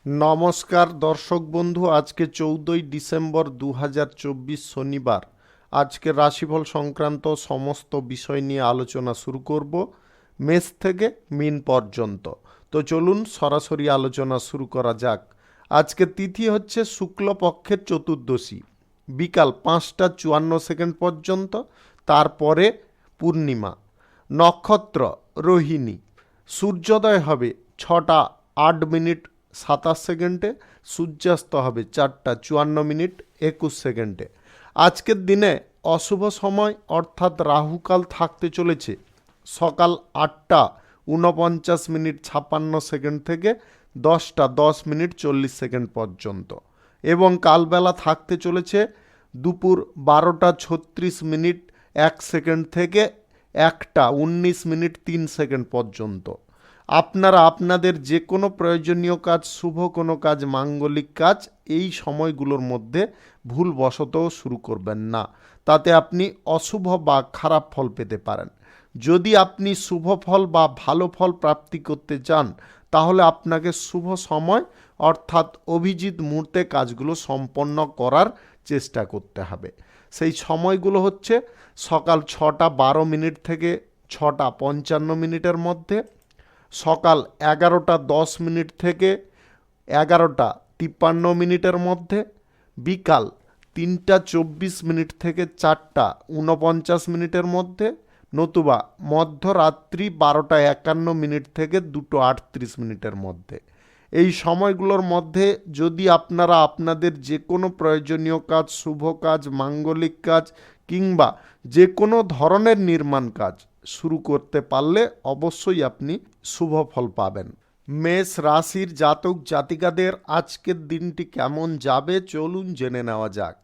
নমস্কার দর্শক বন্ধু, আজকে 14ই ডিসেম্বর 2024 শনিবার। আজকে রাশিফল সংক্রান্ত সমস্ত বিষয় নিয়ে আলোচনা শুরু করব, মেষ থেকে মিন পর্যন্ত। তো চলুন সরাসরি আলোচনা শুরু করা যাক। আজকে তিথি হচ্ছে শুক্লপক্ষের চতুর্দশী, বিকাল 5টা 54 পর্যন্ত, তারপরে পূর্ণিমা। নক্ষত্র রোহিণী। সূর্যোদয় হবে 6টা 8 মিনিট 27 সেকেন্ডে, সূর্যাস্ত হবে 4টা 54 মিনিট 21 সেকেন্ডে। আজকের দিনে অশুভ সময় অর্থাৎ রাহুকাল থাকতে চলেছে সকাল 8টা 49 মিনিট 56 সেকেন্ড থেকে 10টা 10 মিনিট 40 সেকেন্ড পর্যন্ত, এবং কালবেলা থাকতে চলেছে দুপুর 12টা 36 মিনিট 1 সেকেন্ড থেকে 1টা 19 মিনিট 3 সেকেন্ড পর্যন্ত। আপনারা আপনাদের যে কোনো প্রয়োজনীয় কাজ, শুভ কোনো কাজ, মাঙ্গলিক কাজ এই সময়গুলোর মধ্যে ভুলবশতও শুরু করবেন না, তাতে আপনি অশুভ বা খারাপ ফল পেতে পারেন। যদি আপনি শুভ ফল বা ভালো ফল প্রাপ্তি করতে চান, তাহলে আপনাকে শুভ সময় অর্থাৎ অভিজিৎ মুহূর্তে কাজগুলো সম্পন্ন করার চেষ্টা করতে হবে। সেই সময়গুলো হচ্ছে সকাল 6টা 12 মিনিট থেকে 6টা 55 মিনিটের মধ্যে, সকাল 11টা 10 মিনিট থেকে 11টা 53 মিনিটের মধ্যে, বিকাল 3টা 24 মিনিট থেকে 4টা 49 মিনিটের মধ্যে, নতুবা মধ্যরাত্রি 12টা 51 মিনিট থেকে 2টো 38 মিনিটের মধ্যে। এই সময়গুলোর মধ্যে যদি আপনারা আপনাদের যে কোনো প্রয়োজনীয় কাজ, শুভ কাজ, মাঙ্গলিক কাজ কিংবা যে কোনো ধরনের নির্মাণ কাজ শুরু করতে পারলে অবশ্যই আপনি শুভ ফল পাবেন। মেষ রাশির জাতক জাতিকাদের আজকের দিনটি কেমন যাবে চলুন জেনে নেওয়া যাক।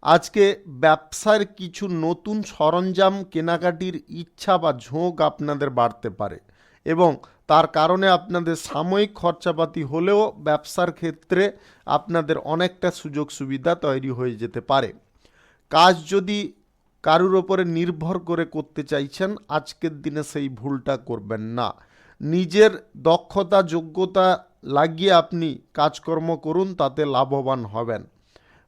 আজকে ব্যবসার কিছু নতুন সরঞ্জাম কেনাকাটির ইচ্ছা বা ঝোঁক আপনাদের বাড়তে পারে, এবং তার কারণে আপনাদের সাময়িক খরচাপাতি হলেও ব্যবসার ক্ষেত্রে আপনাদের অনেকটা সুযোগ সুবিধা তৈরি হয়ে যেতে পারে। কাজ যদি কারুর ওপরে নির্ভর করে করতে চাইছেন, আজকের দিনে সেই ভুলটা করবেন না। নিজের দক্ষতা যোগ্যতা লাগিয়ে আপনি কাজকর্ম করুন, তাতে লাভবান হবেন।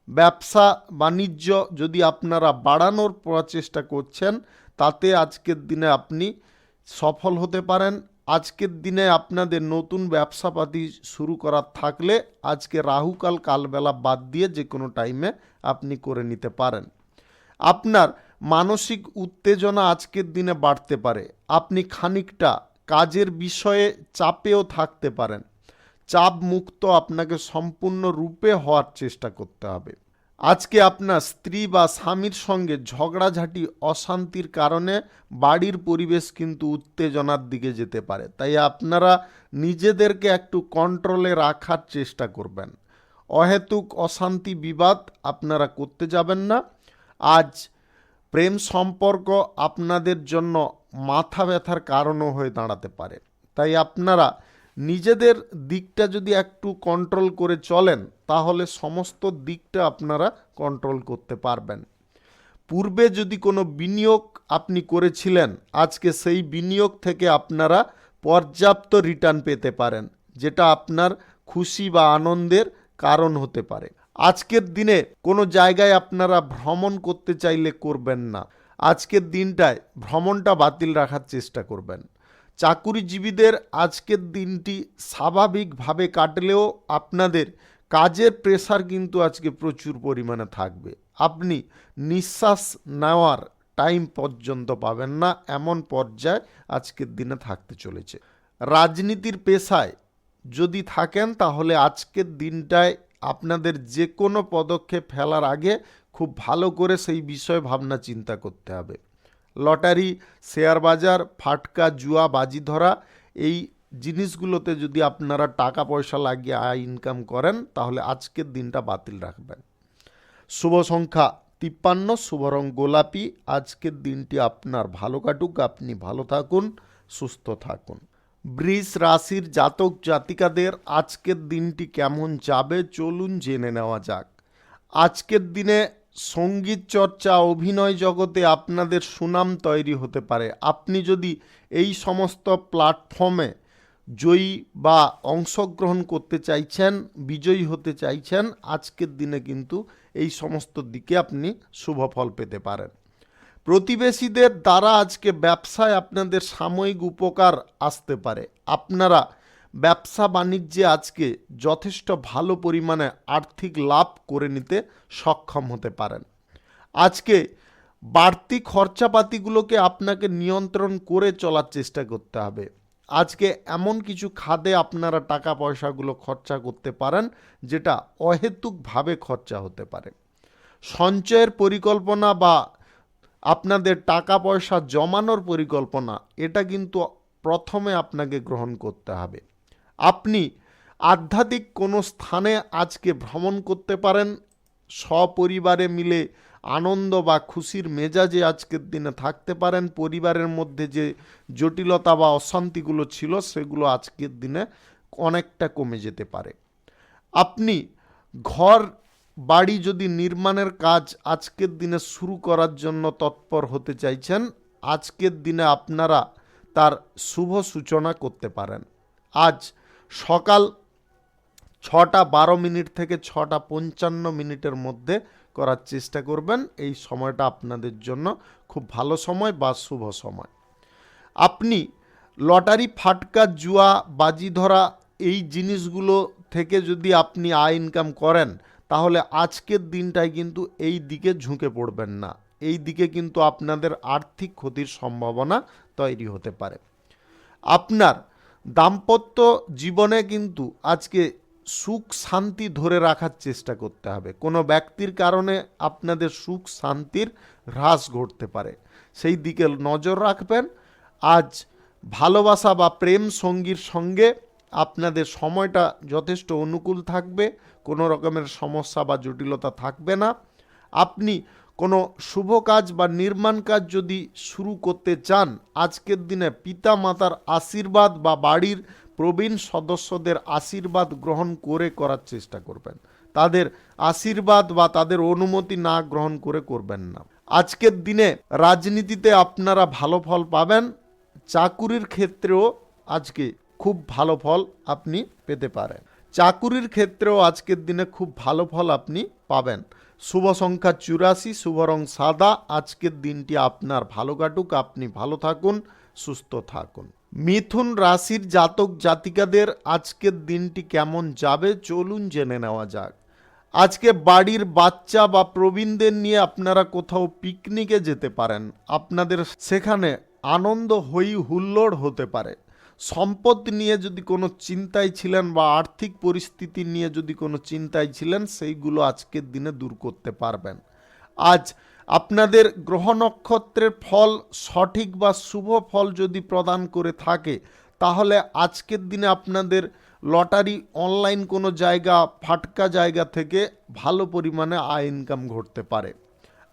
ব্যবসা বাণিজ্য যদি আপনারা বাড়ানোর প্রচেষ্টা করছেন, তাতে আজকের দিনে আপনি সফল হতে পারেন। আজকের দিনে আপনাদের নতুন ব্যবসাপাতি শুরু করার থাকলে আজকে রাহুকাল কালবেলা বাদ দিয়ে যে কোনো টাইমে আপনি করে নিতে পারেন। আপনার মানসিক উত্তেজনা আজকের দিনে বাড়তে পারে। আপনি খানিকটা কাজের বিষয়ে চাপেও থাকতে পারেন। চাপ মুক্ত আপনাকে সম্পূর্ণরূপে হওয়ার চেষ্টা করতে হবে। আজকে আপনার স্ত্রী বা স্বামীর সঙ্গে ঝগড়াঝাটি অশান্তির কারণে বাড়ির পরিবেশ কিন্তু উত্তেজনার দিকে যেতে পারে, তাই আপনারা নিজেদেরকে একটু কন্ট্রোলে রাখার চেষ্টা করবেন। অহেতুক অশান্তি বিবাদ আপনারা করতে যাবেন না। আজ প্রেম সম্পর্ক আপনাদের জন্য মাথা ব্যথার কারণও হয়ে দাঁড়াতে পারে, তাই আপনারা নিজেদের দিকটা যদি একটু কন্ট্রোল করে চলেন, তাহলে সমস্ত দিকটা আপনারা কন্ট্রোল করতে পারবেন। পূর্বে যদি কোনো বিনিয়োগ আপনি করেছিলেন, আজকে সেই বিনিয়োগ থেকে আপনারা পর্যাপ্ত রিটার্ন পেতে পারেন, যেটা আপনার খুশি বা আনন্দের কারণ হতে পারে। আজকের দিনে কোনো জায়গায় আপনারা ভ্রমণ করতে চাইলে করবেন না। আজকের দিনটায় ভ্রমণটা বাতিল রাখার চেষ্টা করবেন। চাকুরিজীবীদের আজকের দিনটি স্বাভাবিকভাবে কাটলেও আপনাদের কাজের প্রেসার কিন্তু আজকে প্রচুর পরিমাণে থাকবে। আপনি নিঃশ্বাস নেওয়ার টাইম পর্যন্ত পাবেন না, এমন পর্যায়ে আজকের দিনে থাকতে চলেছে। রাজনীতির পেশায় যদি থাকেন, তাহলে আজকের দিনটায় আপনাদের যে কোনো পদক্ষেপ ফেলার আগে খুব ভালো করে সেই বিষয়ে ভাবনা চিন্তা করতে হবে। লটারি, শেয়ার বাজার, ফাটকা, জুয়া, বাজি ধরা এই জিনিসগুলোতে যদি আপনারা টাকা পয়সা লাগিয়ে আয় ইনকাম করেন, তাহলে আজকের দিনটা বাতিল রাখবেন। শুভ সংখ্যা 53, শুভ রং গোলাপি। আজকের দিনটি আপনার ভালো কাটুক, আপনি ভালো থাকুন, সুস্থ থাকুন। বৃষ রাশির জাতক জাতিকাদের আজকের দিনটি কেমন যাবে চলুন জেনে নেওয়া যাক। আজকের দিনে সঙ্গীত চর্চা, অভিনয় জগতে আপনাদের সুনাম তৈরি হতে পারে। আপনি যদি এই সমস্ত প্ল্যাটফর্মে জয়ী বা অংশগ্রহণ করতে চাইছেন, বিজয়ী হতে চাইছেন, আজকের দিনে কিন্তু এই সমস্ত দিকে আপনি শুভ ফল পেতে পারেন। প্রতিবেশীদের দ্বারা আজকে ব্যবসায় আপনাদের সাময়িক উপকার আসতে পারে। আপনারা ব্যবসা বাণিজ্যে আজকে যথেষ্ট ভালো পরিমাণে আর্থিক লাভ করে নিতে সক্ষম হতে পারেন। আজকে বাড়তি খরচাপাতিগুলোকে আপনাকে নিয়ন্ত্রণ করে চলার চেষ্টা করতে হবে। আজকে এমন কিছু খাদে আপনারা টাকা পয়সাগুলো খরচা করতে পারেন যেটা অহেতুকভাবে খরচা হতে পারে। সঞ্চয়ের পরিকল্পনা বা আপনাদের টাকা পয়সা জমানোর পরিকল্পনা, এটা কিন্তু প্রথমে আপনাকে গ্রহণ করতে হবে। আপনি আধ্যাত্মিক কোনো স্থানে আজকে ভ্রমণ করতে পারেন, সপরিবারে মিলে আনন্দ বা খুশির মেজাজে আজকের দিনে থাকতে পারেন। পরিবারের মধ্যে যে জটিলতা বা অশান্তিগুলো ছিল সেগুলো আজকের দিনে অনেকটা কমে যেতে পারে। আপনি ঘর বাড়ি যদি নির্মাণের কাজ আজকের দিনে শুরু করার জন্য তৎপর হতে চাইছেন, আজকের দিনে আপনারা তার শুভ সূচনা করতে পারেন। আজ সকাল 6:12 থেকে 6:55 মধ্যে করার চেষ্টা করবেন। এই সময়টা আপনাদের জন্য খুব ভালো সময় বা শুভ সময়। আপনি লটারি, ফাটকা, জুয়া, বাজি ধরা এই জিনিসগুলো থেকে যদি আপনি আয় ইনকাম করেন, তাহলে আজকের দিনটায় কিন্তু এই দিকে ঝুঁকে পড়বেন না। এই দিকে কিন্তু আপনাদের আর্থিক ক্ষতির সম্ভাবনা তৈরি হতে পারে। আপনার দাম্পত্য জীবনে কিন্তু আজকে সুখ শান্তি ধরে রাখার চেষ্টা করতে হবে। কোনো ব্যক্তির কারণে আপনাদের সুখ শান্তির হ্রাস ঘটতে পারে, সেই দিকে নজর রাখবেন। আজ ভালোবাসা বা প্রেম সঙ্গীর সঙ্গে আপনাদের সময়টা যথেষ্ট অনুকূল থাকবে, কোনো রকমের সমস্যা বা জটিলতা থাকবে না। আপনি কোনো শুভ কাজ বা নির্মাণ কাজ যদি শুরু করতে চান, আজকের দিনে পিতা মাতার আশীর্বাদ বা বাড়ির প্রবীণ সদস্যদের আশীর্বাদ গ্রহণ করে করার চেষ্টা করবেন। তাদের আশীর্বাদ বা তাদের অনুমতি না গ্রহণ করে করবেন না। আজকের দিনে রাজনীতিতে আপনারা ভালো ফল পাবেন। চাকুরির ক্ষেত্রেও আজকে খুব ভালো ফল আপনি পেতে পারেন। চাকুরির ক্ষেত্রেও আজকের দিনে খুব ভালো ফল আপনি পাবেন। শুভ সংখ্যা 84, শুভ রং সাদা। আজকের দিনটি আপনার ভালো কাটুক, আপনি ভালো থাকুন, সুস্থ থাকুন। মিথুন রাশির জাতক জাতিকাদের আজকের দিনটি কেমন যাবে চলুন জেনে নেওয়া যাক। আজকে বাড়ির বাচ্চা বা প্রবীণদের নিয়ে আপনারা কোথাও পিকনিকে যেতে পারেন। আপনাদের সেখানে আনন্দ হই হুল্লোড় হতে পারে। সম্পদ নিয়ে যদি কোনো চিন্তায় ছিলেন বা আর্থিক পরিস্থিতি নিয়ে যদি কোনো চিন্তায় ছিলেন, সেইগুলো আজকের দিনে দূর করতে পারবেন। আজ আপনাদের গ্রহ নক্ষত্রের ফল সঠিক বা শুভ ফল যদি প্রদান করে থাকে, তাহলে আজকের দিনে আপনাদের লটারি, অনলাইন কোনো জায়গা, ফাটকা জায়গা থেকে ভালো পরিমাণে আয় ইনকাম ঘটতে পারে।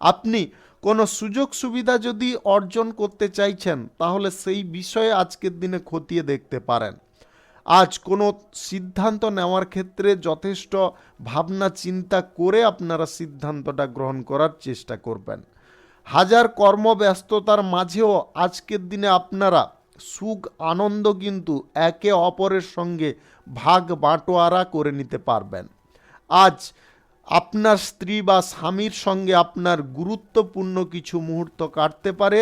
আপনি কোনো সুযোগ সুবিধা যদি অর্জন করতে চাইছেন, তাহলে সেই বিষয়ে আজকের দিনে খতিয়ে দেখতে পারেন। আজ কোনো সিদ্ধান্ত নেওয়ার ক্ষেত্রে যথেষ্ট ভাবনা চিন্তা করে আপনারা সিদ্ধান্তটা গ্রহণ করার চেষ্টা করবেন। হাজার কর্মব্যস্ততার মাঝেও আজকের দিনে আপনারা সুখ আনন্দ কিন্তু একে অপরের সঙ্গে ভাগ বাটোয়ারা করে নিতে পারবেন। আজ আপনার স্ত্রী বা স্বামীর সঙ্গে আপনার গুরুত্বপূর্ণ কিছু মুহূর্ত কাটতে পারে।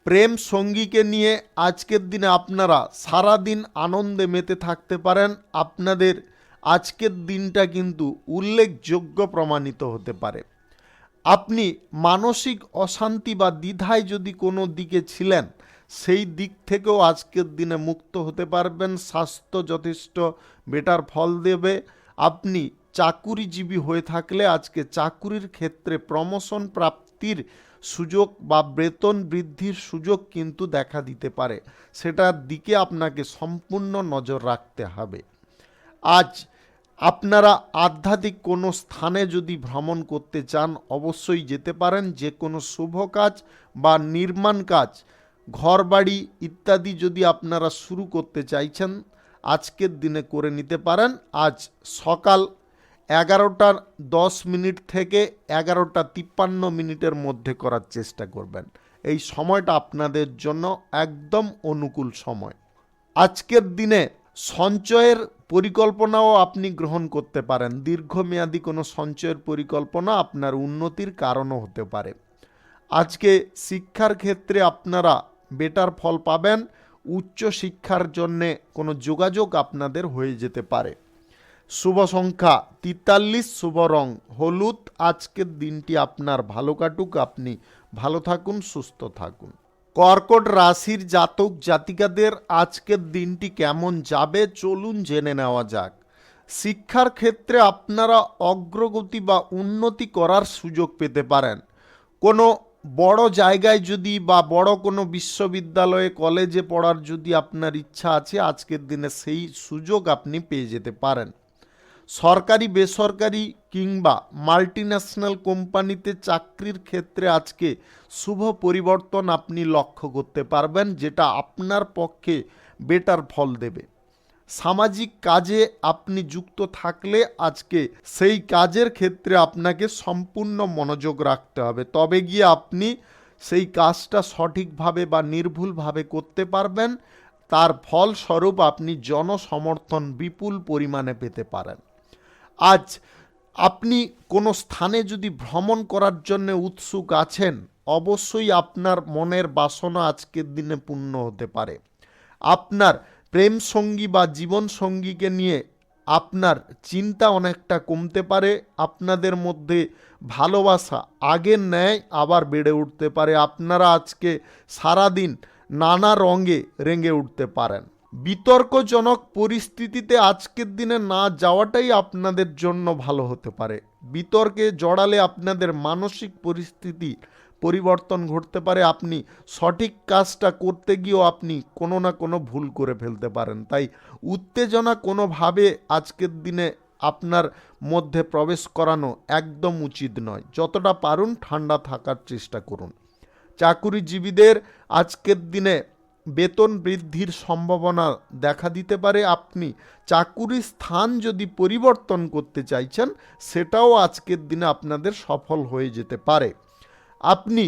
প্রেম সঙ্গীকে নিয়ে আজকের দিনে আপনারা সারাদিন আনন্দে মেতে থাকতে পারেন। আপনাদের আজকের দিনটা কিন্তু উল্লেখযোগ্য প্রমাণিত হতে পারে। আপনি মানসিক অশান্তি বা দ্বিধায় যদি কোনো দিকে ছিলেন, সেই দিক থেকেও আজকের দিনে মুক্ত হতে পারবেন। স্বাস্থ্য যথেষ্ট বেটার ফল দেবে। আপনি চাকুরিজীবী হয়ে থাকলে আজকে চাকুরির ক্ষেত্রে প্রমোশন প্রাপ্তির সুযোগ বা বেতন বৃদ্ধির সুযোগ কিন্তু দেখা দিতে পারে। সেটার দিকে আপনাকে সম্পূর্ণ নজর রাখতে হবে। আজ আপনারা আধ্যাত্মিক কোনো স্থানে যদি ভ্রমণ করতে চান, অবশ্যই যেতে পারেন। যে কোনো শুভ কাজ বা নির্মাণ কাজ, ঘরবাড়ি ইত্যাদি যদি আপনারা শুরু করতে চাইছেন, আজকের দিনে করে নিতে পারেন। আজ সকাল 11:10 থেকে 11:53 মধ্যে করার চেষ্টা করবেন। এই সময়টা আপনাদের জন্য একদম অনুকূল সময়। আজকের দিনে সঞ্চয়ের পরিকল্পনাও আপনি গ্রহণ করতে পারেন। দীর্ঘমেয়াদী কোনো সঞ্চয়ের পরিকল্পনা আপনার উন্নতির কারণও হতে পারে। আজকে শিক্ষার ক্ষেত্রে আপনারা বেটার ফল পাবেন। উচ্চ শিক্ষার জন্যে কোনো যোগাযোগ আপনাদের হয়ে যেতে পারে। শুভ সংখ্যা 43, শুভ রং হলুদ। আজকের দিনটি আপনার ভালো কাটুক, আপনি ভালো থাকুন, সুস্থ থাকুন। কর্কট রাশির জাতক জাতিকাদের আজকের দিনটি কেমন যাবে চলুন জেনে নেওয়া যাক। শিক্ষার ক্ষেত্রে আপনারা অগ্রগতি বা উন্নতি করার সুযোগ পেতে পারেন। কোনো বড় জায়গায় যদি বা বড় কোনো বিশ্ববিদ্যালয়ে কলেজে পড়ার যদি আপনার ইচ্ছা আছে, আজকের দিনে সেই সুযোগ আপনি পেয়ে যেতে পারেন। সরকারি বেসরকারি কিংবা মাল্টিন্যাশনাল কোম্পানিতে চাকরির ক্ষেত্রে আজকে শুভ পরিবর্তন আপনি লক্ষ্য করতে পারবেন, যেটা আপনার পক্ষে বেটার ফল দেবে। সামাজিক কাজে আপনি যুক্ত থাকলে আজকে সেই কাজের ক্ষেত্রে আপনাকে সম্পূর্ণ মনোযোগ রাখতে হবে, তবে গিয়ে আপনি সেই কাজটা সঠিকভাবে বা নির্ভুলভাবে করতে পারবেন। তার ফলস্বরূপ আপনি জনসমর্থন বিপুল পরিমাণে পেতে পারেন। আজ আপনি কোনো স্থানে যদি ভ্রমণ করার জন্য উৎসুক আছেন, অবশ্যই আপনার মনের বাসনা আজকের দিনে পূর্ণ হতে পারে। আপনার প্রেম সঙ্গী বা জীবন সঙ্গীকে নিয়ে আপনার চিন্তা অনেকটা কমতে পারে। আপনাদের মধ্যে ভালোবাসা আগের ন্যায় আবার বেড়ে উঠতে পারে। আপনারা আজকে সারাদিন নানা রঙে রেঙে উঠতে পারেন। বিতর্কজনক পরিস্থিতিতে আজকের দিনে না যাওয়াটাই আপনাদের জন্য ভালো হতে পারে। বিতর্কে জড়ালে আপনাদের মানসিক পরিস্থিতি পরিবর্তন ঘটতে পারে। আপনি সঠিক কাজটা করতে গিয়েও আপনি কোনো না কোনো ভুল করে ফেলতে পারেন। তাই উত্তেজনা কোনোভাবে আজকের দিনে আপনার মধ্যে প্রবেশ করানো একদম উচিত নয়। যতটা পারুন ঠান্ডা থাকার চেষ্টা করুন। চাকুরিজীবীদের আজকের দিনে বেতন বৃদ্ধির সম্ভাবনা দেখা দিতে পারে। আপনি চাকুরির স্থান যদি পরিবর্তন করতে চাইছেন, সেটাও আজকের দিনে আপনাদের সফল হয়ে যেতে পারে। আপনি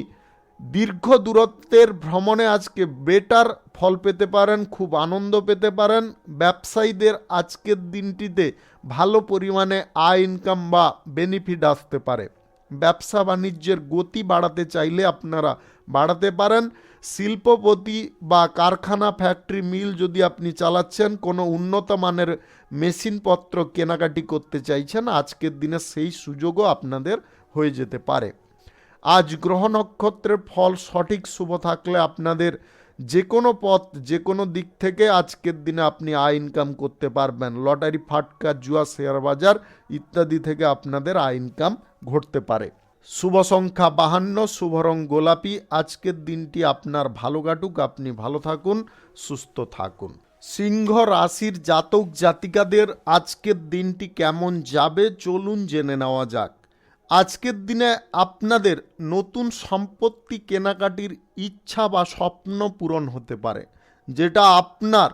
দীর্ঘ দূরত্বের ভ্রমণে আজকে বেটার ফল পেতে পারেন, খুব আনন্দ পেতে পারেন। ব্যবসায়ীদের আজকের দিনটিতে ভালো পরিমাণে আয় ইনকাম বা বেনিফিট আসতে পারে। ব্যবসা বাণিজ্যের গতি বাড়াতে চাইলে আপনারা বাড়াতে পারেন। শিল্পপতি বা কারখানা ফ্যাক্টরি মিল যদি আপনি চালাচ্ছেন, কোনো উন্নত মানের মেশিনপত্র কেনাকাটি করতে চাইছেন, আজকের দিনে সেই সুযোগও আপনাদের হয়ে যেতে পারে। আজ গ্রহ নক্ষত্রের ফল সঠিক শুভ থাকলে আপনাদের যে কোনো পথ যে কোনো দিক থেকে আজকের দিনে আপনি আয় ইনকাম করতে পারবেন। লটারি, ফাটকা, জুয়া, শেয়ার বাজার ইত্যাদি থেকে আপনাদের আয় ইনকাম ঘটতে পারে। শুভ সংখ্যা 52, শুভ রং গোলাপি। আজকের দিনটি আপনার ভালো কাটুক, আপনি ভালো থাকুন, সুস্থ থাকুন। সিংহ রাশির জাতক জাতিকাদের আজকের দিনটি কেমন যাবে চলুন জেনে নেওয়া যাক। আজকের দিনে আপনাদের নতুন সম্পত্তি কেনাকাটির ইচ্ছা বা স্বপ্ন পূরণ হতে পারে, যেটা আপনার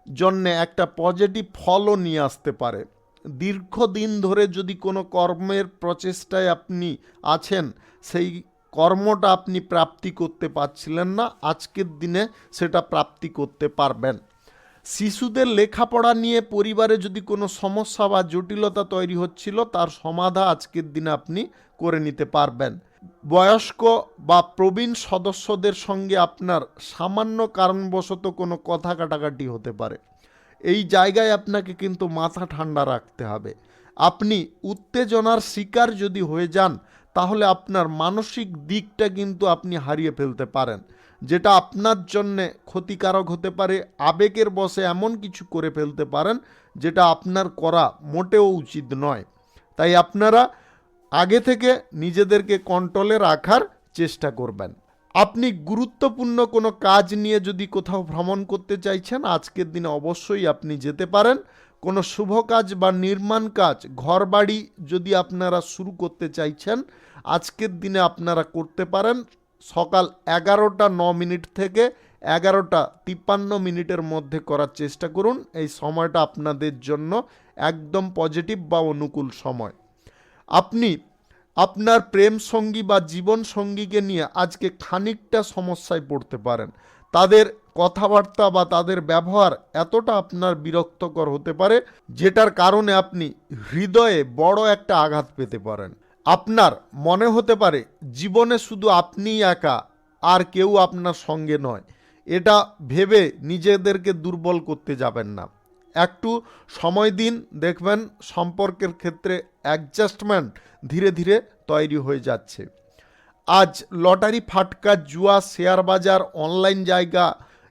জন্য একটা পজিটিভ ফলও নিয়ে আসতে পারে। দীর্ঘদিন ধরে যদি কোনো কর্মের প্রচেষ্টায় আপনি আছেন, সেই কর্মটা আপনি প্রাপ্তি করতে পারছিলেন না, আজকের দিনে সেটা প্রাপ্তি করতে পারবেন। শিশুদের লেখাপড়া নিয়ে পরিবারে যদি কোনো সমস্যা বা জটিলতা তৈরি হচ্ছিল, তার সমাধান আজকের দিনে আপনি করে নিতে পারবেন। বয়স্ক বা প্রবীণ সদস্যদের সঙ্গে আপনার সামান্য কারণবশত কোনো কথা কাটাকাটি হতে পারে। এই জায়গায় আপনাকে কিন্তু মাথা ঠান্ডা রাখতে হবে। আপনি উত্তেজনার শিকার যদি হয়ে যান, তাহলে আপনার মানসিক দিকটা কিন্তু আপনি হারিয়ে ফেলতে পারেন, যেটা আপনার জন্যে ক্ষতিকারক হতে পারে। আবেগের বশে এমন কিছু করে ফেলতে পারেন যেটা আপনার করা মোটেও উচিত নয়। তাই আপনারা আগে থেকে নিজেদেরকে কন্ট্রোলে রাখার চেষ্টা করবেন। আপনি গুরুত্বপূর্ণ কোনো কাজ নিয়ে যদি কোথাও ভ্রমণ করতে চাইছেন, আজকের দিনে অবশ্যই আপনি যেতে পারেন। কোনো শুভ কাজ বা নির্মাণ কাজ, ঘরবাড়ি যদি আপনারা শুরু করতে চাইছেন, আজকের দিনে আপনারা করতে পারেন। সকাল 11:09 থেকে 11:53 মধ্যে করার চেষ্টা করুন। এই সময়টা আপনাদের জন্য একদম পজিটিভ বা অনুকূল সময়। আপনি আপনার প্রেম সঙ্গী বা জীবন সঙ্গীকে নিয়ে আজকে খানিকটা সমস্যায় পড়তে পারেন। তাদের কথাবার্তা বা তাদের ব্যবহার এতটা আপনার বিরক্তকর হতে পারে, যেটার কারণে আপনি হৃদয়ে বড় একটা আঘাত পেতে পারেন। আপনার মনে হতে পারে জীবনে শুধু আপনিই একা, আর কেউ আপনার সঙ্গে নয়। এটা ভেবে নিজেদেরকে দুর্বল করতে যাবেন না। একটু সময় দিন, দেখবেন সম্পর্কের ক্ষেত্রে অ্যাডজাস্টমেন্ট ধীরে ধীরে তৈরি হয়ে যাচ্ছে। আজ লটারি, ফাটকা, জুয়া, শেয়ার বাজার, অনলাইন জায়গা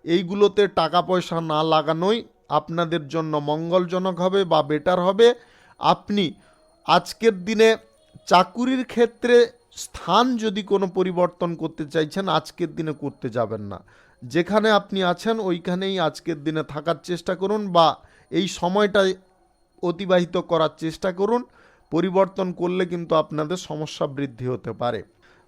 এইগুলোতে টাকা পয়সা না লাগানোই আপনাদের জন্য মঙ্গলজনক হবে বা বেটার হবে। আপনি আজকের দিনে চাকুরির ক্ষেত্রে স্থান যদি কোনো পরিবর্তন করতে চাইছেন, আজকের দিনে করতে যাবেন না। যেখানে আপনি আছেন ওইখানেই আজকের দিনে থাকার চেষ্টা করুন বা এই সময়টা অতিবাহিত করার চেষ্টা করুন। পরিবর্তন করলে কিন্তু আপনাদের সমস্যা বৃদ্ধি হতে পারে।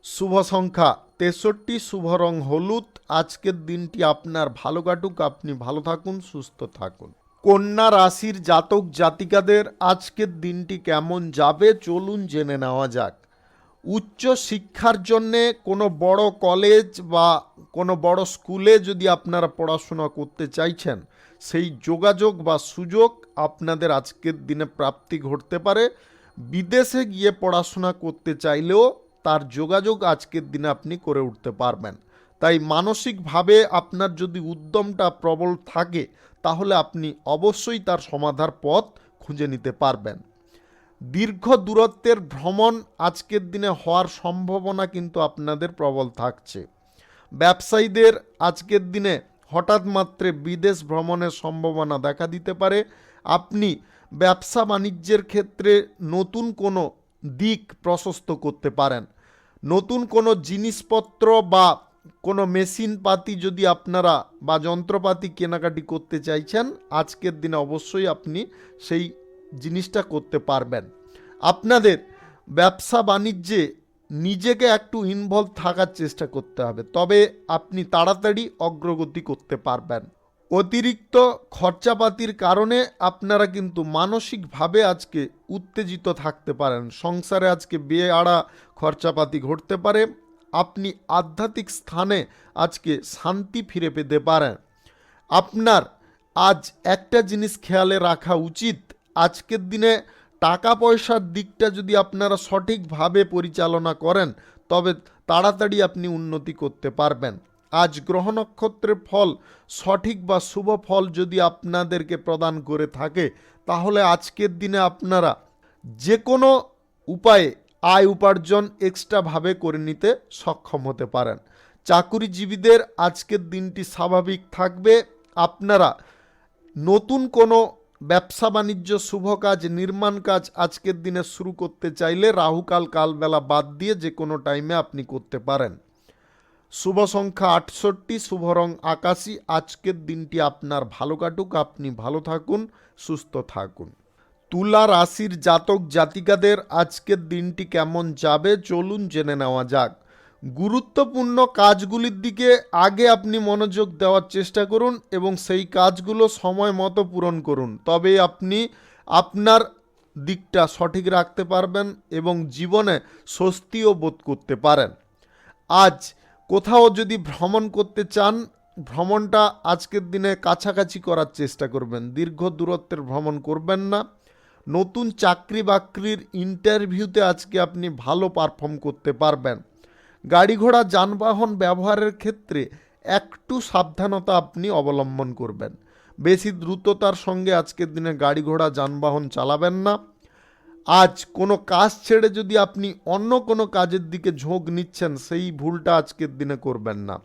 শুভ সংখ্যা 63, শুভ রং হলুদ। আজকের দিনটি আপনার ভালো কাটুক, আপনি ভালো থাকুন, সুস্থ থাকুন। কন্যা রাশির জাতক জাতিকাদের আজকের দিনটি কেমন যাবে চলুন জেনে নেওয়া যাক। উচ্চ শিক্ষার জন্যে কোনো বড় কলেজ বা কোনো বড় স্কুলে যদি আপনারা পড়াশোনা করতে চাইছেন, সেই যোগাযোগ বা সুযোগ আপনাদের আজকের দিনে প্রাপ্তি ঘটতে পারে। বিদেশে গিয়ে পড়াশোনা করতে চাইলেও তার যোগাযোগ আজকের দিনে আপনি করে উঠতে পারবেন। তাই মানসিকভাবে আপনার যদি উদ্যমটা প্রবল থাকে, তাহলে আপনি অবশ্যই তার সমাধার পথ খুঁজে নিতে পারবেন। দীর্ঘ দূরত্বের ভ্রমণ আজকের দিনে হওয়ার সম্ভাবনা কিন্তু আপনাদের প্রবল থাকছে। ব্যবসায়ীদের আজকের দিনে হঠাৎ মাত্রে বিদেশ ভ্রমণের সম্ভাবনা দেখা দিতে পারে। আপনি ব্যবসা বাণিজ্যের ক্ষেত্রে নতুন কোনো দিক প্রশস্ত করতে পারেন। নতুন কোনো জিনিসপত্র বা কোনো মেশিনপাতি যদি আপনারা বা যন্ত্রপাতি কেনাকাটি করতে চাইছেন, আজকের দিনে অবশ্যই আপনি সেই জিনিসটা করতে পারবেন। আপনাদের ব্যবসা বাণিজ্যে নিজেকে একটু ইনভলভ থাকার চেষ্টা করতে হবে, তবে আপনি তাড়াতাড়ি অগ্রগতি করতে পারবেন। অতিরিক্ত খরচাপাতির কারণে আপনারা কিন্তু মানসিকভাবে আজকে উত্তেজিত থাকতে পারেন। সংসারে আজকে বেআড়া খরচাপাতি ঘটতে পারে। আপনি আধ্যাত্মিক স্থানে আজকে শান্তি ফিরে পেতে পারেন। আপনার আজ একটা জিনিস খেয়ালে রাখা উচিত, আজকের দিনে টাকা পয়সার দিকটা যদি আপনারা সঠিকভাবে পরিচালনা করেন, তবে তাড়াতাড়ি আপনি উন্নতি করতে পারবেন। আজ গ্রহ নক্ষত্রের ফল সঠিক বা শুভ ফল যদি আপনাদেরকে প্রদান করে থাকে, তাহলে আজকের দিনে আপনারা যে কোনো উপায়ে আয় উপার্জন এক্সট্রাভাবে করে নিতে সক্ষম হতে পারেন। চাকুরিজীবীদের আজকের দিনটি স্বাভাবিক থাকবে। আপনারা নতুন কোনো ব্যবসা বাণিজ্য, শুভ কাজ, নির্মাণ কাজ আজকের দিনে শুরু করতে চাইলে রাহুকাল কালবেলা বাদ দিয়ে যে কোনো টাইমে আপনি করতে পারেন। শুভ সংখ্যা 68, শুভ রং আকাশী। আজকের দিনটি আপনার ভালো কাটুক, আপনি ভালো থাকুন, সুস্থ থাকুন। তুলা রাশির জাতক জাতিকাদের আজকের দিনটি কেমন যাবে চলুন জেনে নেওয়া যাক। গুরুত্বপূর্ণ কাজগুলির দিকে আগে আপনি মনোযোগ দেওয়ার চেষ্টা করুন এবং সেই কাজগুলো সময় মতো পূরণ করুন, তবে আপনি আপনার দিকটা সঠিক রাখতে পারবেন এবং জীবনে স্বস্তিও বোধ করতে পারেন। আজ কোথাও যদি ভ্রমণ করতে চান, ভ্রমণটা আজকের দিনে কাছাকাছি করার চেষ্টা করবেন, দীর্ঘ দূরত্বের ভ্রমণ করবেন না। নতুন চাকরি বাকরির ইন্টারভিউতে আজকে আপনি ভালো পারফর্ম করতে পারবেন। গাড়ি ঘোড়া যানবাহন ব্যবহারের ক্ষেত্রে একটু সাবধানতা আপনি অবলম্বন করবেন। বেশি দ্রুততার সঙ্গে আজকের দিনে গাড়ি ঘোড়া যানবাহন চালাবেন না। আজ কোনো কাজ ছেড়ে যদি আপনি অন্য কোনো কাজের দিকে ঝোঁক নিচ্ছেন, সেই ভুলটা আজকের দিনে করবেন না।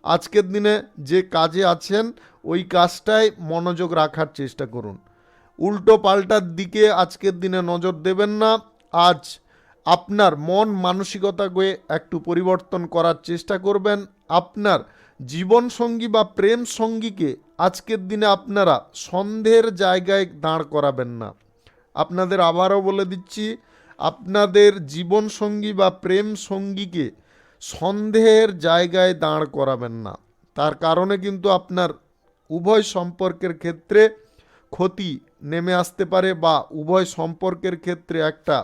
আজকের দিনে যে কাজে আছেন ওই কাজটায় মনোযোগ রাখার চেষ্টা করুন। উল্টো পাল্টার দিকে আজকের দিনে নজর দেবেন না। আজ আপনার মন মানসিকতাকে একটু পরিবর্তন করার চেষ্টা করবেন। আপনার জীবনসঙ্গী বা প্রেম সঙ্গীকে আজকের দিনে আপনারা সন্দেহের জায়গায় দাঁড় করাবেন না। আপনাদের আবারও বলে দিচ্ছি, আপনাদের জীবনসঙ্গী বা প্রেম সঙ্গীকে সন্দেহের জায়গায় দাঁড় করাবেন না। তার কারণে কিন্তু আপনার উভয় সম্পর্কের ক্ষেত্রে ক্ষতি নেমে আসতে পারে বা উভয় সম্পর্কের ক্ষেত্রে একটা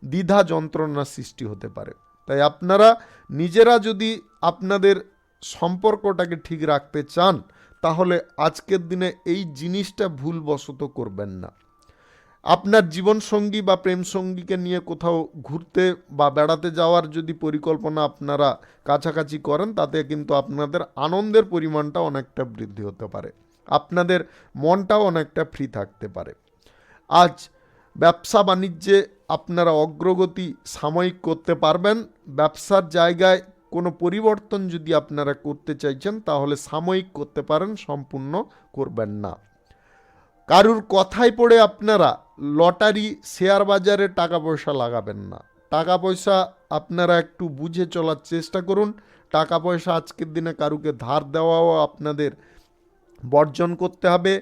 দ্বিধা যন্ত্রণার সৃষ্টি হতে পারে। তাই আপনারা নিজেরা যদি আপনাদের সম্পর্কটাকে ঠিক রাখতে চান, তাহলে আজকের দিনে এই জিনিসটা ভুলবশত করবেন না। আপনার জীবনসঙ্গী বা প্রেমসঙ্গীকে নিয়ে কোথাও ঘুরতে বা বেড়াতে যাওয়ার যদি পরিকল্পনা আপনারা কাছাকাছি করেন, তাতে কিন্তু আপনাদের আনন্দের পরিমাণটা অনেকটা বৃদ্ধি হতে পারে, আপনাদের মনটাও অনেকটা ফ্রি থাকতে পারে। আজ ব্যবসা বাণিজ্যে আপনারা অগ্রগতি সাময়িক করতে পারবেন। ব্যবসার জায়গায় কোনো পরিবর্তন যদি আপনারা করতে চাইছেন, তাহলে সাময়িক করতে পারেন, সম্পূর্ণ করবেন না। কারুর কথায় পড়ে আপনারা লটারি, শেয়ার বাজারে টাকা পয়সা লাগাবেন না। টাকা পয়সা আপনারা একটু বুঝে চলার চেষ্টা করুন। টাকা পয়সা আজকের দিনে কারুকে ধার দেওয়াও আপনাদের বর্জন করতে হবে।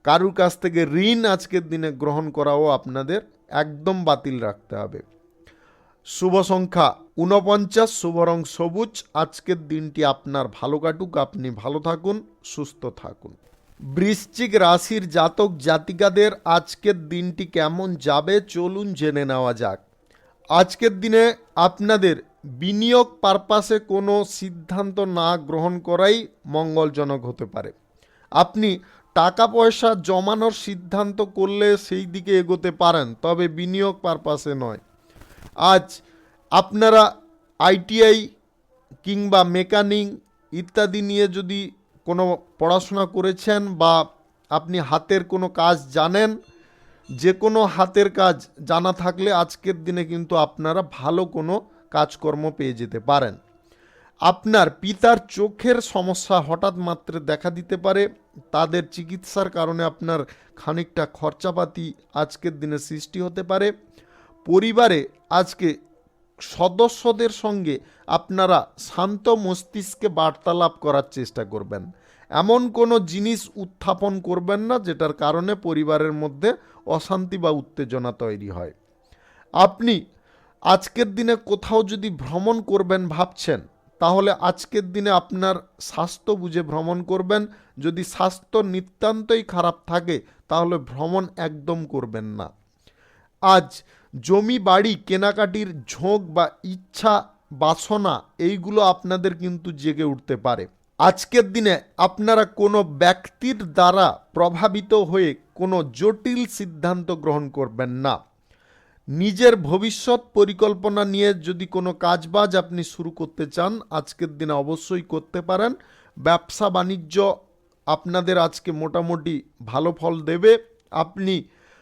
কারুর কাছ থেকে ঋণ আজকের দিনে গ্রহণ করাও আপনাদের একদম বাতিল রাখতে হবে। শুভ সংখ্যা 49, শুভ রং সবুজ। আজকের দিনটি আপনার ভালো কাটুক, আপনি ভালো থাকুন, সুস্থ থাকুন। বৃশ্চিক রাশির জাতক জাতিকাদের আজকের দিনটি কেমন যাবে চলুন জেনে নেওয়া যাক। আজকের দিনে আপনাদের বিনিয়োগ পারপাসে কোনো সিদ্ধান্ত না গ্রহণ করাই মঙ্গলজনক হতে পারে। আপনি টাকা পয়সা জমানোর সিদ্ধান্ত করলে সেই দিকে এগোতে পারেন, তবে বিনিয়োগ পারপাসে নয়। আজ আপনারা আইটিআই কিংবা মেকানিক ইত্যাদি নিয়ে যদি কোনো পড়াশোনা করেছেন বা আপনি হাতের কোনো কাজ জানেন, যে কোনো হাতের কাজ জানা থাকলে আজকের দিনে কিন্তু আপনারা ভালো কোনো কাজকর্ম পেয়ে যেতে পারেন। আপনার পিতার চোখের সমস্যা হঠাৎ মাত্রে দেখা দিতে পারে, তাদের চিকিৎসার কারণে আপনার খানিকটা খরচাপাতি আজকের দিনে সৃষ্টি হতে পারে। পরিবারে আজকে সদস্যদের সঙ্গে আপনারা শান্ত মস্তিষ্কে বার্তালাপ করার চেষ্টা করবেন। এমন কোনো জিনিস উত্থাপন করবেন না যেটার কারণে পরিবারের মধ্যে অশান্তি বা উত্তেজনা তৈরি হয়। আপনি আজকের দিনে কোথাও যদি ভ্রমণ করবেন ভাবছেন, তাহলে আজকের দিনে আপনার স্বাস্থ্য বুঝে ভ্রমণ করবেন। যদি স্বাস্থ্য নিতান্তই খারাপ থাকে, তাহলে ভ্রমণ একদম করবেন না। আজ জমি বাড়ি কেনাকাটির ঝোঁক বা ইচ্ছা বাসনা এইগুলো আপনাদের কিন্তু জেগে উঠতে পারে। আজকের দিনে আপনারা কোনো ব্যক্তির দ্বারা প্রভাবিত হয়ে কোনো জটিল সিদ্ধান্ত গ্রহণ করবেন না। নিজের ভবিষ্যৎ পরিকল্পনা নিয়ে যদি কোনো কাজবাজ আপনি শুরু করতে চান, আজকের দিনে অবশ্যই করতে পারেন। ব্যবসা বাণিজ্য আপনাদের আজকে মোটামুটি ভালো ফল দেবে। আপনি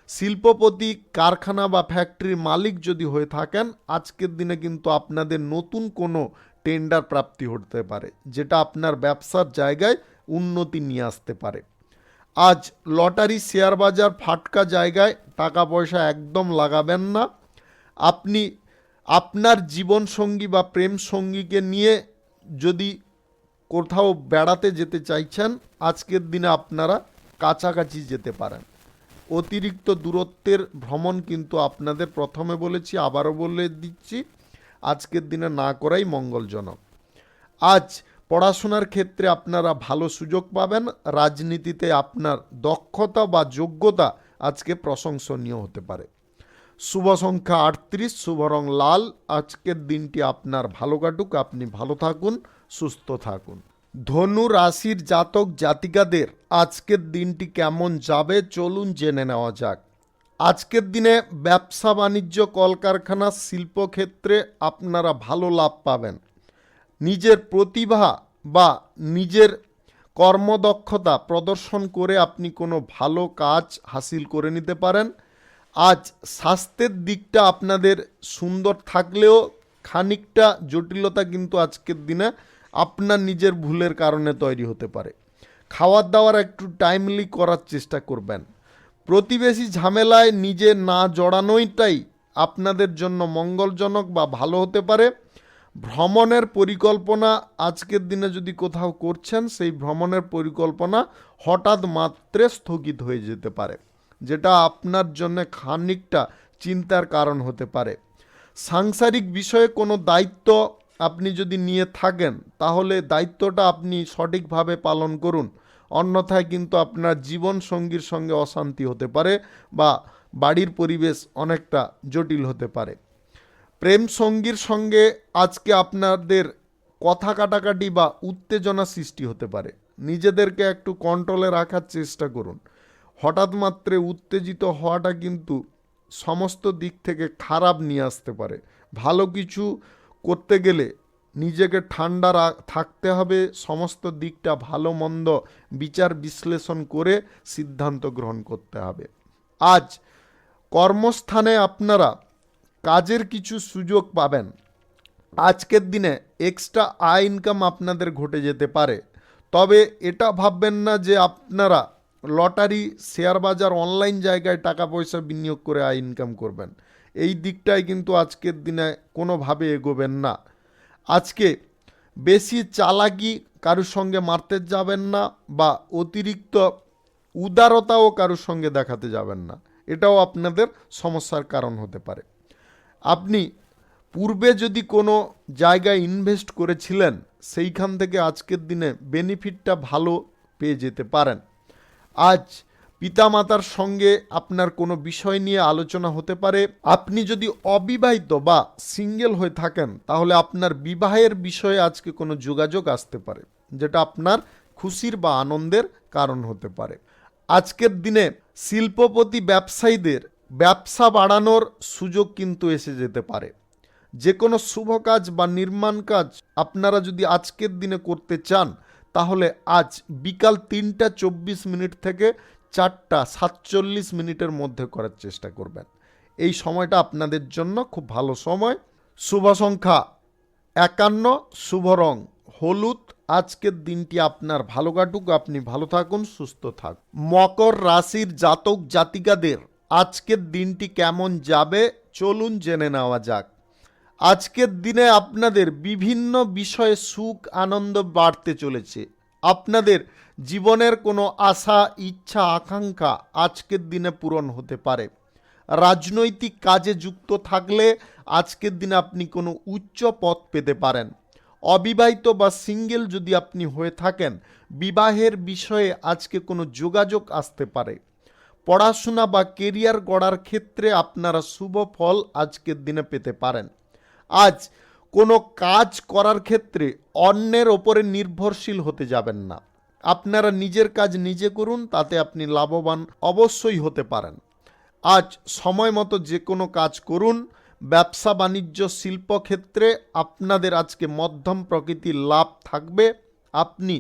শিল্পপতি, কারখানা বা ফ্যাক্টরির মালিক যদি হয়ে থাকেন, আজকের দিনে কিন্তু আপনাদের নতুন কোনো টেন্ডার প্রাপ্তি হতে পারে, যেটা আপনার ব্যবসার জায়গায় উন্নতি নিয়ে আসতে পারে। আজ লটারি, শেয়ার বাজার, ফাটকা জায়গায় টাকা পয়সা একদম লাগাবেন না। আপনি আপনার জীবনসঙ্গী বা প্রেম সঙ্গীকে নিয়ে যদি কোথাও বেড়াতে যেতে চাইছেন, আজকের দিনে আপনারা কাছাকাছি যেতে পারেন। অতিরিক্ত দূরত্বের ভ্রমণ কিন্তু আপনাদের প্রথমে বলেছি, আবারও বলে দিচ্ছি, আজকের দিনে না করাই মঙ্গলজনক। আজ পড়াশোনার ক্ষেত্রে আপনারা ভালো সুযোগ পাবেন। রাজনীতিতে আপনার দক্ষতা বা যোগ্যতা আজকে প্রশংসনীয় হতে পারে। শুভ সংখ্যা 38, শুভ রং লাল। আজকের দিনটি আপনার ভালো কাটুক, আপনি ভালো থাকুন, সুস্থ থাকুন। ধনু রাশির জাতক জাতিকাদের আজকের দিনটি কেমন যাবে চলুন জেনে নেওয়া যাক। আজকের দিনে ব্যবসা বাণিজ্য, কলকারখানা, শিল্পক্ষেত্রে আপনারা ভালো লাভ পাবেন। নিজের প্রতিভা বা নিজের কর্মদক্ষতা প্রদর্শন করে আপনি কোনো ভালো কাজ হাসিল করে নিতে পারেন। আজ স্বাস্থ্যের দিকটা আপনাদের সুন্দর থাকলেও খানিকটা জটিলতা কিন্তু আজকের দিনে আপনার নিজের ভুলের কারণে তৈরি হতে পারে। খাওয়ার দাওয়ার একটু টাইমলি করার চেষ্টা করবেন। প্রতিবেশী ঝামেলায় নিজে না জড়ানোইটাই আপনাদের জন্য মঙ্গলজনক বা ভালো হতে পারে। ভ্রমণের পরিকল্পনা আজকের দিনে যদি কোথাও করছেন, সেই ভ্রমণের পরিকল্পনা হঠাৎ মাত্রে স্থগিত হয়ে যেতে পারে, যেটা আপনার জন্য খানিকটা চিন্তার কারণ হতে পারে। সাংসারিক বিষয়ে কোনো দায়িত্ব আপনি যদি নিয়ে থাকেন, তাহলে দায়িত্বটা আপনি সঠিকভাবে পালন করুন, অন্যথায় কিন্তু আপনার জীবন সঙ্গীর সঙ্গে অশান্তি হতে পারে বা বাড়ির পরিবেশ অনেকটা জটিল হতে পারে। প্রেম সঙ্গীর সঙ্গে আজকে আপনাদের কথা কাটাকাটি বা উত্তেজনা সৃষ্টি হতে পারে। নিজেদেরকে একটু কন্ট্রোলে রাখার চেষ্টা করুন। হঠাৎ মাত্রে উত্তেজিত হওয়াটা কিন্তু সমস্ত দিক থেকে খারাপ নিয়ে আসতে পারে। ভালো কিছু করতে গেলে নিজেকে ঠান্ডা থাকতে হবে, সমস্ত দিকটা ভালো মন্দ বিচার বিশ্লেষণ করে সিদ্ধান্ত গ্রহণ করতে হবে। আজ কর্মস্থানে আপনারা কাজের কিছু সুযোগ পাবেন। আজকের দিনে এক্সট্রা আয় ইনকাম আপনাদের ঘটে যেতে পারে। তবে এটা ভাববেন না যে আপনারা লটারি, শেয়ার বাজার, অনলাইন জায়গায় টাকা পয়সা বিনিয়োগ করে আয় ইনকাম করবেন। এই দিকটায় কিন্তু আজকের দিনে কোনোভাবে এগোবেন না। আজকে বেশি চালাকি কারোর সঙ্গে মারতে যাবেন না, বা অতিরিক্ত উদারতাও কারোর সঙ্গে দেখাতে যাবেন না। এটাও আপনাদের সমস্যার কারণ হতে পারে। আপনি পূর্বে যদি কোনো জায়গায় ইনভেস্ট করেছিলেন, সেইখান থেকে আজকের দিনে বেনিফিটটা ভালো পেয়ে যেতে পারেন। আজ পিতামাতার সঙ্গে আপনার কোনো বিষয় নিয়ে আলোচনা হতে পারে। আপনি যদি অবিবাহিত বা সিঙ্গেল হয়ে থাকেন, তাহলে আপনার বিবাহের বিষয়ে আজকে কোনো যোগাযোগ আসতে পারে, যেটা আপনার খুশির বা আনন্দের কারণ হতে পারে। আজকের দিনে শিল্পপতি ব্যবসায়ীদের ব্যবসা বাড়ানোর সুযোগ কিন্তু এসে যেতে পারে। যে কোনো শুভ কাজ বা নির্মাণ কাজ আপনারা যদি আজকের দিনে করতে চান, তাহলে আজ বিকাল 3:24 থেকে 4:47 মধ্যে করার চেষ্টা করবেন। এই সময়টা আপনাদের জন্য খুব ভালো সময়। শুভ সংখ্যা 51, শুভ রং হলুদ। আজকের দিনটি আপনার ভালো কাটুক, আপনি ভালো থাকুন, সুস্থ থাকুন। মকর রাশির জাতক জাতিকাদের আজকের দিনটি কেমন যাবে চলুন জেনে নেওয়া যাক। আজকের দিনে আপনাদের বিভিন্ন বিষয়ে সুখ আনন্দ বাড়তে চলেছে। আপনাদের জীবনের কোনো আশা, ইচ্ছা, আকাঙ্ক্ষা আজকের দিনে পূরণ হতে পারে। রাজনৈতিক কাজে যুক্ত থাকলে আজকের দিনে আপনি কোনো উচ্চ পদ পেতে পারেন। অবিবাহিত বা সিঙ্গেল যদি আপনি হয়ে থাকেন, বিবাহের বিষয়ে আজকে কোনো যোগাযোগ আসতে পারে। পড়াশোনা বা কেরিয়ার গড়ার ক্ষেত্রে আপনারা শুভ ফল আজকের দিনে পেতে পারেন। আজ কোনো কাজ করার ক্ষেত্রে অন্যের ওপরে নির্ভরশীল হতে যাবেন না। আপনারা নিজের কাজ নিজে করুন, তাতে আপনি লাভবান অবশ্যই হতে পারেন। আজ সময় মতো যে কোনো কাজ করুন। ব্যবসা বাণিজ্য শিল্পক্ষেত্রে আপনাদের আজকে মধ্যম প্রকৃতির লাভ থাকবে। আপনি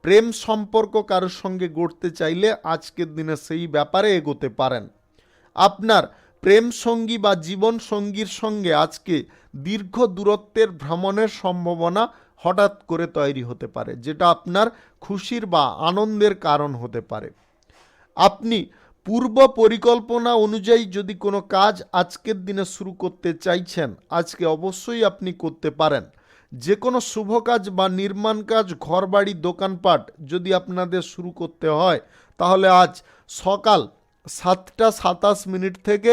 প্রেম সম্পর্ক কারোর সঙ্গে গড়তে চাইলে আজকের দিনে সেই ব্যাপারে এগোতে পারেন। আপনার প্রেম সঙ্গী বা জীবন সঙ্গীর সঙ্গে আজকে দীর্ঘ দূরত্বের ভ্রমণের সম্ভাবনা হঠাৎ করে তৈরি হতে পারে, যেটা আপনার খুশির বা আনন্দের কারণ হতে পারে। আপনি পূর্ব পরিকল্পনা অনুযায়ী যদি কোনো কাজ আজকের দিনে শুরু করতে চাইছেন, আজকে অবশ্যই আপনি করতে পারেন। যে কোনো শুভ কাজ বা নির্মাণ কাজ, ঘরবাড়ি, দোকানপাট যদি আপনাদের শুরু করতে হয়, তাহলে আজ সকাল 7:27 থেকে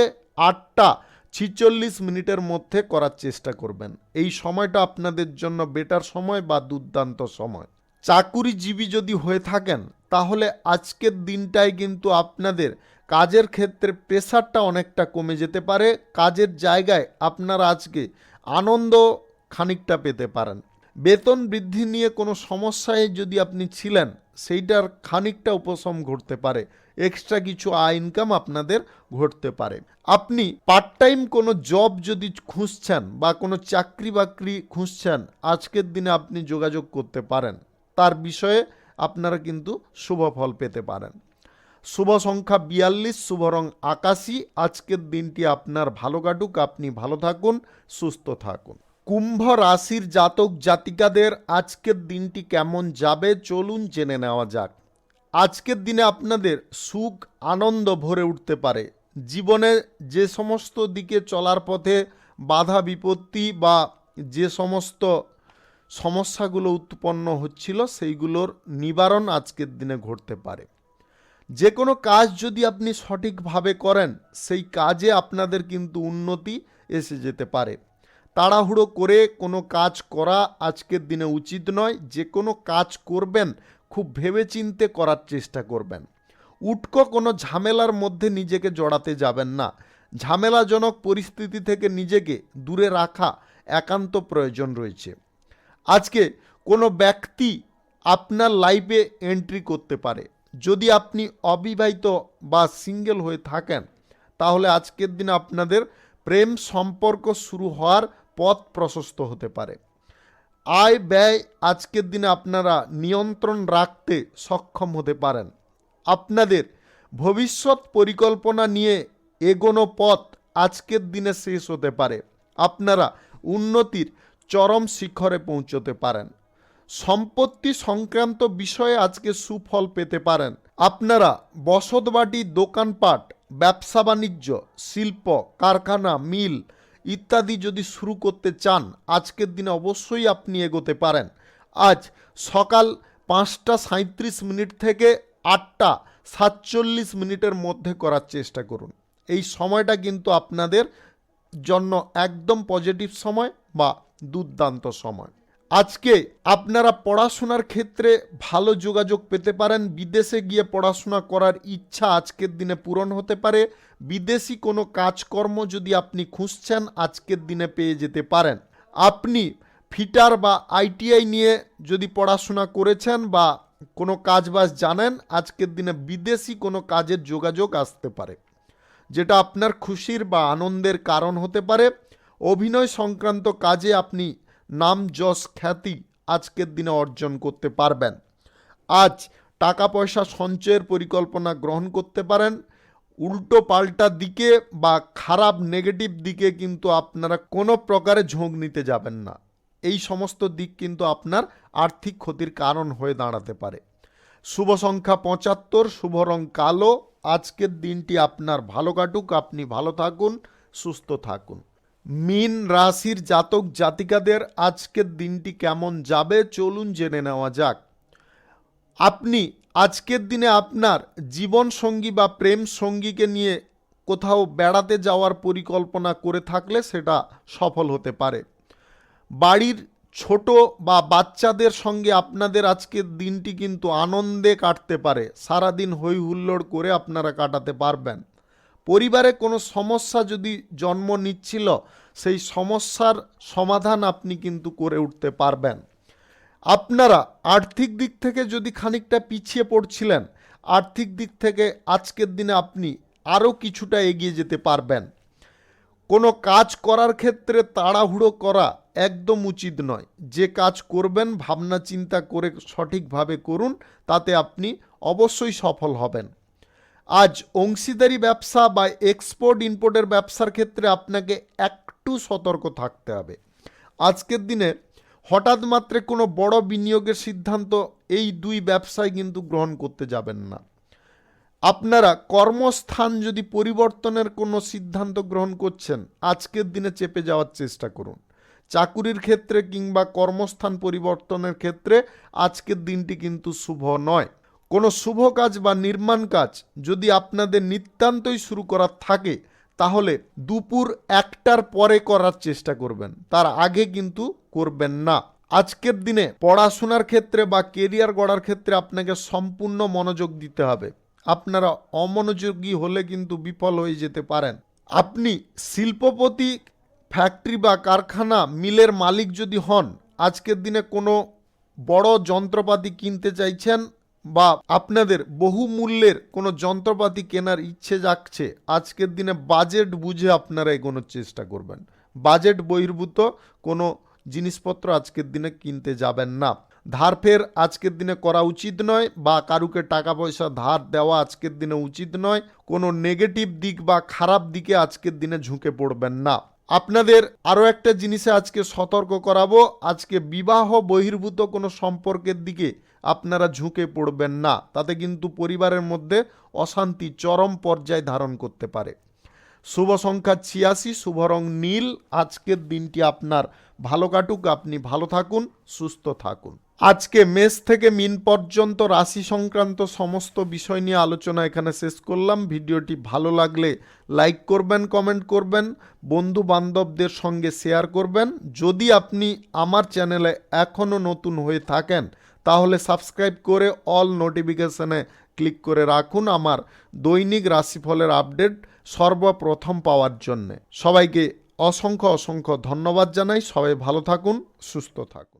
8:46 মধ্যে করার চেষ্টা করবেন। এই সময়টা আপনাদের জন্য বেটার সময় বা দুর্দান্ত সময়। চাকুরিজীবী যদি হয়ে থাকেন, তাহলে আজকের দিনটায় কিন্তু আপনাদের কাজের ক্ষেত্রে প্রেসারটা অনেকটা কমে যেতে পারে। কাজের জায়গায় আপনারা আজকে আনন্দ খানিকটা পেতে পারেন। বেতন বৃদ্ধি নিয়ে কোনো সমস্যায় যদি আপনি ছিলেন, সেইটার খানিকটা উপশম ঘটতে পারে। এক্সট্রা কিছু আয় ইনকাম আপনাদের ঘটতে পারে। আপনি পার্ট টাইম কোনো জব যদি খুঁজছেন বা কোনো চাকরি বাকরি খুঁজছেন, আজকের দিনে আপনি যোগাযোগ করতে পারেন। তার বিষয়ে আপনারা কিন্তু শুভ ফল পেতে পারেন। শুভ সংখ্যা 42, শুভ রং আকাশী। আজকের দিনটি আপনার ভালো কাটুক, আপনি ভালো থাকুন, সুস্থ থাকুন। কুম্ভ রাশির জাতক জাতিকাদের আজকের দিনটি কেমন যাবে চলুন জেনে নেওয়া যাক। আজকের দিনে আপনাদের সুখ আনন্দ ভরে উঠতে পারে। জীবনে যে সমস্ত দিকে চলার পথে বাধা বিপত্তি বা যে সমস্ত সমস্যাগুলো উৎপন্ন হচ্ছিল, সেইগুলোর নিবারণ আজকের দিনে ঘটতে পারে। যে কোনো কাজ যদি আপনি সঠিকভাবে করেন, সেই কাজে আপনাদের কিন্তু উন্নতি এসে যেতে পারে। তাড়াহুড়ো করে কোনো কাজ করা আজকের দিনে উচিত নয়। যে কোনো কাজ করবেন খুব ভেবেচিন্তে করার চেষ্টা করবেন। উটকো কোনো ঝামেলার মধ্যে নিজেকে জড়াতে যাবেন না। ঝামেলাজনক পরিস্থিতি থেকে নিজেকে দূরে রাখা একান্ত প্রয়োজন রয়েছে। আজকে কোনো ব্যক্তি আপনার লাইফে এন্ট্রি করতে পারে। যদি আপনি অবিবাহিত বা সিঙ্গেল হয়ে থাকেন তাহলে আজকের দিনে আপনাদের প্রেম সম্পর্ক শুরু হওয়ার পথ প্রশস্ত হতে পারে। আয় ব্যয় আজকের দিনে আপনারা নিয়ন্ত্রণ রাখতে সক্ষম হতে পারেন। আপনাদের ভবিষ্যৎ পরিকল্পনা নিয়ে এগোনো পথ আজকের দিনে শেষ হতে পারে। আপনারা উন্নতির চরম শিখরে পৌঁছতে পারেন। সম্পত্তি সংক্রান্ত বিষয়ে আজকে সুফল পেতে পারেন। আপনারা বসতবাড়ি, দোকানপাট, ব্যবসা বাণিজ্য, শিল্প কারখানা, মিল ইত্যাদি যদি শুরু করতে চান আজকের দিনে অবশ্যই আপনি এগোতে পারেন। আজ সকাল 5:37 থেকে 8:47 মধ্যে করার চেষ্টা করুন। এই সময়টা কিন্তু আপনাদের জন্য একদম পজিটিভ সময় বা দুর্দান্ত সময়। আজকে আপনারা পড়াশোনার ক্ষেত্রে ভালো যোগাযোগ পেতে পারেন। বিদেশে গিয়ে পড়াশোনা করার ইচ্ছা আজকের দিনে পূরণ হতে পারে। বিদেশি কোনো কাজকর্ম যদি আপনি খুঁজছেন আজকের দিনে পেয়ে যেতে পারেন। আপনি ফিটার বা আইটিআই নিয়ে যদি পড়াশোনা করেছেন বা কোনো কাজবাজ জানেন আজকের দিনে বিদেশি কোনো কাজের যোগাযোগ আসতে পারে, যেটা আপনার খুশির বা আনন্দের কারণ হতে পারে। অভিনয় সংক্রান্ত কাজে আপনি নাম যশ খ্যাতি আজকের দিনে অর্জন করতে পারবেন। আজ টাকা পয়সা সঞ্চয়ের পরিকল্পনা গ্রহণ করতে পারেন। উল্টো পাল্টা দিকে বা খারাপ নেগেটিভ দিকে কিন্তু আপনারা কোনো প্রকারে ঝোঁক নিতে যাবেন না। এই সমস্ত দিক কিন্তু আপনার আর্থিক ক্ষতির কারণ হয়ে দাঁড়াতে পারে। শুভ সংখ্যা 75, শুভ রং কালো। আজকের দিনটি আপনার ভালো কাটুক, আপনি ভালো থাকুন, সুস্থ থাকুন। মীন রাশির জাতক জাতিকাদের আজকের দিনটি কেমন যাবে চলুন জেনে নেওয়া যাক। আপনি আজকের দিনে আপনার জীবন সঙ্গী বা প্রেম সঙ্গীকে নিয়ে কোথাও বেড়াতে যাওয়ার পরিকল্পনা করে থাকলে সেটা সফল হতে পারে। বাড়ির ছোট বা বাচ্চাদের সঙ্গে আপনাদের আজকের দিনটি কিন্তু আনন্দে কাটতে পারে। সারাদিন হই হুল্লোড় করে আপনারা কাটাতে পারবেন। পরিবারে কোনো সমস্যা যদি জন্ম নিচ্ছিল সেই সমস্যার সমাধান আপনি কিন্তু করে উঠতে পারবেন। আপনারা আর্থিক দিক থেকে যদি খানিকটা পিছিয়ে পড়ছিলেন আর্থিক দিক থেকে আজকের দিনে আপনি আরও কিছুটা এগিয়ে যেতে পারবেন। কোনো কাজ করার ক্ষেত্রে তাড়াহুড়ো করা একদম উচিত নয়। যে কাজ করবেন ভাবনা চিন্তা করে সঠিকভাবে করুন, তাতে আপনি অবশ্যই সফল হবেন। আজ অংশীদারি ব্যবসা বা এক্সপোর্ট ইম্পোর্টের ব্যবসার ক্ষেত্রে আপনাকে একটু সতর্ক থাকতে হবে। আজকের দিনে হঠাৎ মাত্রে কোনো বড় বিনিয়োগের সিদ্ধান্ত এই দুই ব্যবসায় কিন্তু গ্রহণ করতে যাবেন না। আপনারা কর্মস্থান যদি পরিবর্তনের কোনো সিদ্ধান্ত গ্রহণ করছেন আজকের দিনে চেপে যাওয়ার চেষ্টা করুন। চাকুরির ক্ষেত্রে কিংবা কর্মস্থান পরিবর্তনের ক্ষেত্রে আজকের দিনটি কিন্তু শুভ নয়। কোনো শুভ কাজ বা নির্মাণ কাজ যদি আপনাদের নিতান্তই শুরু করার থাকে তাহলে দুপুর 1টার পরে করার চেষ্টা করবেন, তার আগে কিন্তু করবেন না। আজকের দিনে পড়াশোনার ক্ষেত্রে বা কেরিয়ার গড়ার ক্ষেত্রে আপনাকে সম্পূর্ণ মনোযোগ দিতে হবে। আপনারা অমনোযোগী হলে কিন্তু বিফল হয়ে যেতে পারেন। আপনি শিল্পপতি, ফ্যাক্টরি বা কারখানা, মিলের মালিক যদি হন আজকের দিনে কোনো বড় যন্ত্রপাতি কিনতে চাইছেন বা আপনাদের বহু মূল্যের কোনো যন্ত্রপাতি কেনার ইচ্ছে জাগছে আজকের দিনে বাজেট বুঝে আপনারা এগোনোর চেষ্টা করবেন। বাজেট বহির্ভূত কোনো জিনিসপত্র আজকের দিনে কিনতে যাবেন না। ধার ফের আজকের দিনে করা উচিত নয় বা কারুকে টাকা পয়সা ধার দেওয়া আজকের দিনে উচিত নয়। কোনো নেগেটিভ দিক বা খারাপ দিকে আজকের দিনে ঝুঁকে পড়বেন না। আপনাদের আরও একটা জিনিসে আজকে সতর্ক করাবো, আজকে বিবাহ বহির্ভূত কোনো সম্পর্কের দিকে আপনারা ঝুঁকে পড়বেন না, তাতে কিন্তু পরিবারের মধ্যে অশান্তি চরম পর্যায়ে ধারণ করতে পারে। শুভ সংখ্যা 86, শুভ রং নীল। আজকের দিনটি আপনার ভালো কাটুক, আপনি ভালো থাকুন, সুস্থ থাকুন। আজকে মেষ থেকে মীন পর্যন্ত রাশি সংক্রান্ত সমস্ত বিষয় নিয়ে আলোচনা এখানে শেষ করলাম। ভিডিওটি ভালো লাগলে লাইক করবেন, কমেন্ট করবেন, বন্ধু বান্ধবদের সঙ্গে শেয়ার করবেন। যদি আপনি আমার চ্যানেলে এখনও নতুন হয়ে থাকেন তাহলে সাবস্ক্রাইব করে অল নোটিফিকেশনে ক্লিক করে রাখুন আমার দৈনিক রাশিফলের আপডেট সর্বপ্রথম পাওয়ার জন্যে। সবাইকে অসংখ্য অসংখ্য ধন্যবাদ জানাই। সবাই ভালো থাকুন, সুস্থ থাকুন।